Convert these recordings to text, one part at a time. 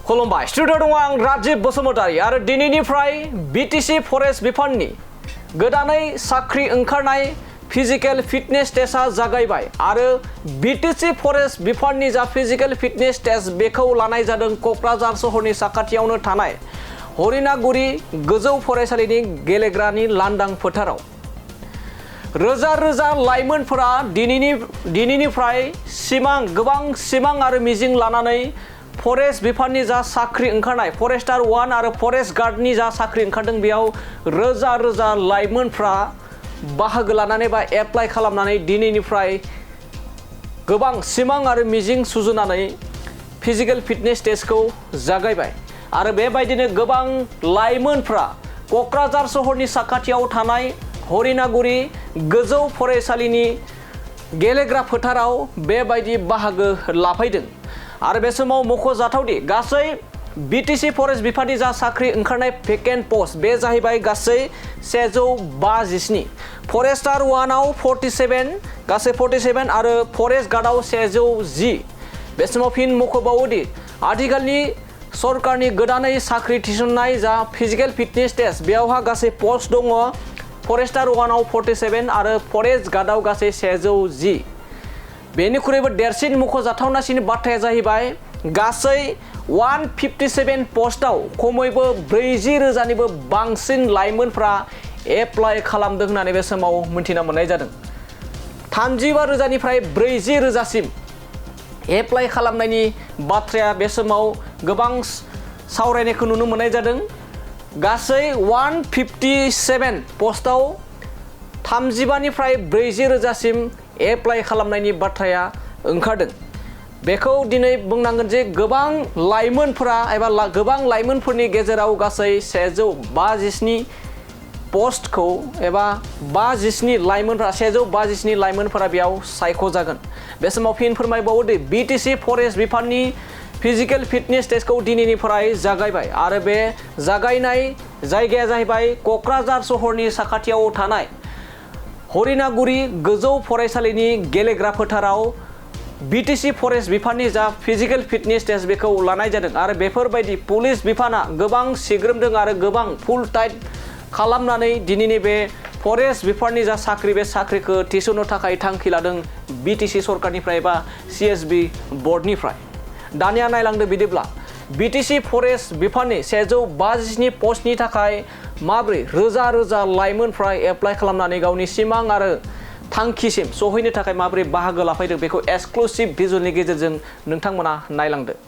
खुलुमबाय स्टुडिअ दङ आं राजिब बसुमतारी आरो दिनैनिफ्राय BTC फरेस्ट बिफाननि गोदानै साख्रि ओंखारनाय फिजिकेल फिटनेस टेस्टआ जागायबाय आरो BTC फरेस्ट बिफाननि जा फिजिकेल फिटनेस टेस्ट बेखौ लानाय जादों क'क्राझार सहरनि साखाथियावनो थानाय हरिनागुरि गोजौ फरायसालिनि गेलेग्रानि लांदां फोथाराव रोजा रोजा लाइमोनफोरा दिनैनिफ्राय गोबां सिमां आरो मिजिं लानानै फरेस्ट बिफाननि जा साख्रि ओंखारनाय फरेस्टार 1 आरो फरेस्ट गार्डनि जा साख्रि ओंखारदों बेयाव रोजा रोजा लाइमोनफ्रा बाहागो लानानै बा एप्लाइ खालामनानै दिनैनिफ्राय गोबां सिमां आरो मिजिं सुजुनानै फिजिकेल फिटनेस टेस्टखौ जागायबाय आरो बेबायदिनो गोबां लाइमोनफ्रा क'क्राझार सहरनि साखाथियाव थानाय हरिनागुरि गोजौ फरायसालिनि गेलेग्रा फोथाराव बेबायदि बाहागो लाफैदों आरो बे समाव मख'जाथावदि गासै BTC फरेस्ट बिफाननि जा साख्रि ओंखारनाय भेकेन्ट पस्ट बे जाहैबाय गासै 157 फरेस्टार 1 आव 47 गासै 47 आरो फरेस्ट गार्डआव 110 बे समाव फिन मख'बावोदि आथिखालनि सरकारनि गोदानै साख्रि थिसननाय जा फिजिकेल फिटनेस टेस्ट बेयावहा गासै पस्ट दङ फरेस्टार 1 आव 47 आरो फरेस्ट गार्डआव गासै 110 बेनिख्रुइबो देरसिन मख'जाथावनासिन बाथ्राया जाहैबाय गासै 157 पस्टआव खमैबो 40,000निबो बांसिन लाइमोनफ्रा एप्लाइ खालामदों होननानै बे समाव मिन्थिना मोननाय जादों 35,000निफ्राय 40,000सिम एप्लाइ खालामनायनि बाथ्राया बे समाव गोबां सावरायनायखौ नुनो मोननाय जादों गासै 157 पस्टआव 35निफ्राय 40,000सिम एप्लाइ खालामनायनि बाथ्राया ओंखारदों बेखौ दिनै बुंनांगोन जे गोबां लाइमोनफोरा एबा गोबां लाइमोनफोरनि गेजेराव गासै 157 पस्टखौ एबा 57 लाइमोनफोरा 157 लाइमोनफोरा बेयाव सायख'जागोन बे समाव फिन फोरमायबावोदि BTC फरेस्ट बिफाननि फिजिकेल फिटनेस टेस्टखौ दिनैनिफ्राय जागायबाय आरो बे जागायनाय जायगाया जाहैबाय क'क्राझार सहरनि साखाथियाव थानाय हरिनागुरि गोजौ फरायसालिनि गेलेग्रा फोथाराव BTC फरेस्ट बिफाननि जा फिजिकेल फिटनेस टेस्ट बेखौ लानाय जादों आरो बेफोरबायदि पुलिस बिफाना गोबां सिग्रोमदों आरो गोबां फुल टाइट खालामनानै दिनैनि बे फरेस्ट बिफाननि जा साख्रि बे साख्रिखौ थिसननो थाखाय थांखि लादों BTC सरकारनिफ्राय बा CSB बर्डनिफ्राय दानिया नायलांदो बिदिब्ला BTC फरेस्ट बिफाननि 157 पस्टनि थाखाय माब्रै रोजा रोजा लाइमोनफ्रा एप्लाइ खालामनानै गावनि सिमां आरो थांखिसिम सहैनो थाखाय माब्रै बाहागो लाफैदों बेखौ एक्सक्लुसिभ भिजुअलनि गेजेरजों नोंथांमोना नायलांदो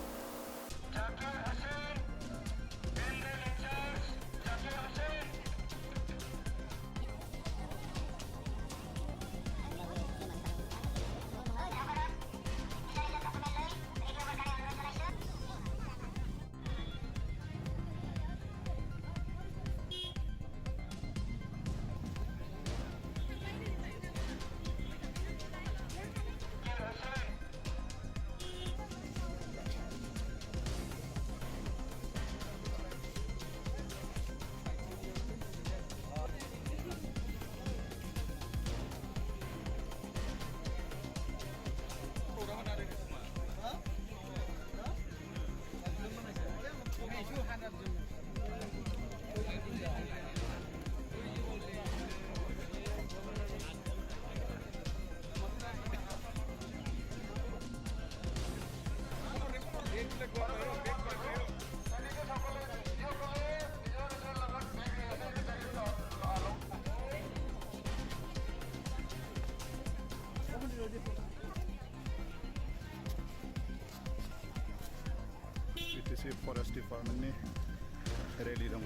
BTC फरेस्ट डिपार्टमेन्टनि रेलि दं